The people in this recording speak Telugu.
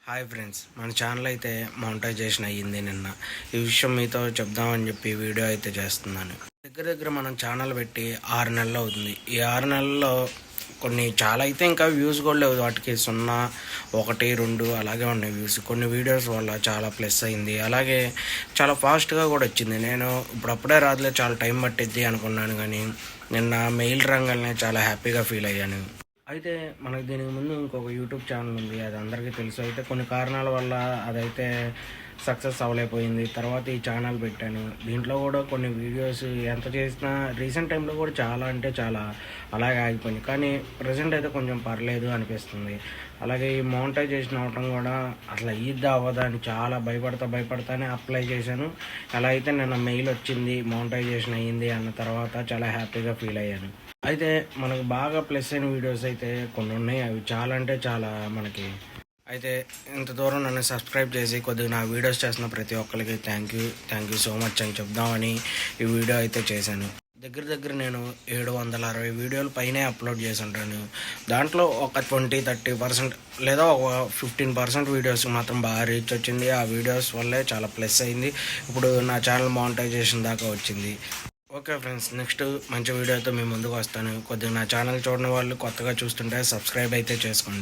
హాయ్ ఫ్రెండ్స్, మన ఛానల్ అయితే మానిటైజేషన్ అయ్యింది నిన్న. ఈ విషయం మీతో చెప్దామని చెప్పి వీడియో అయితే చేస్తున్నాను. దగ్గర దగ్గర మనం ఛానల్ పెట్టి 6 నెలలు అవుతుంది. ఈ 6 నెలల్లో కొన్ని చాలా అయితే ఇంకా వ్యూస్ కూడా లేవు, వాటికి 0, 1, 2 అలాగే ఉన్నాయి వ్యూస్. కొన్ని వీడియోస్ వల్ల చాలా ప్లస్ అయింది, అలాగే చాలా ఫాస్ట్గా కూడా వచ్చింది. నేను ఇప్పుడప్పుడే రాదులే, చాలా టైం పట్టిద్ది అనుకున్నాను, కానీ నిన్న మెయిల్ రంగానే చాలా హ్యాపీగా ఫీల్ అయ్యాను. అయితే మనకు దీనికి ముందు ఇంకొక యూట్యూబ్ ఛానల్ ఉంది, అది అందరికీ తెలుసు. అయితే కొన్ని కారణాల వల్ల అదైతే సక్సెస్ అవ్వలేకపోయింది. తర్వాత ఈ ఛానల్ పెట్టాను. దీంట్లో కూడా కొన్ని వీడియోస్ ఎంత చేసినా రీసెంట్ టైంలో కూడా చాలా అంటే చాలా అలాగే ఆగిపోయింది, కానీ ప్రజెంట్ అయితే కొంచెం పర్లేదు అనిపిస్తుంది. అలాగే ఈ మోనిటైజేషన్ అవటం కూడా అసలు అయ్యిద్దా అవ్వదా అని చాలా భయపడతానే అప్లై చేశాను. అలా అయితే నిన్న మెయిల్ వచ్చింది, మోనిటైజేషన్ అయ్యింది అన్న తర్వాత చాలా హ్యాపీగా ఫీల్ అయ్యాను. అయితే మనకు బాగా ప్లస్ అయిన వీడియోస్ అయితే కొన్ని ఉన్నాయి, అవి చాలా అంటే చాలా మనకి. అయితే ఇంత దూరం నన్ను సబ్స్క్రైబ్ చేసి కొద్దిగా నా వీడియోస్ చేస్తున్న ప్రతి ఒక్కరికి థ్యాంక్ యూ సో మచ్ అని చెప్దామని ఈ వీడియో అయితే చేశాను. దగ్గర దగ్గర నేను 760 వీడియోలు పైనే అప్లోడ్ చేసి ఉంటాను. దాంట్లో ఒక 20-30% లేదా ఒక 15% వీడియోస్కి మాత్రం బాగా రీచ్ వచ్చింది. ఆ వీడియోస్ వల్లే చాలా ప్లస్ అయింది. ఇప్పుడు నా ఛానల్ మానిటైజేషన్ దాకా వచ్చింది. ఓకే ఫ్రెండ్స్, నెక్స్ట్ మంచి వీడియోతో మీ ముందుకు వస్తాను. కొద్దిగా నా ఛానల్ చూడని వాళ్ళు కొత్తగా చూస్తుంటే సబ్స్క్రైబ్ అయితే చేసుకోండి.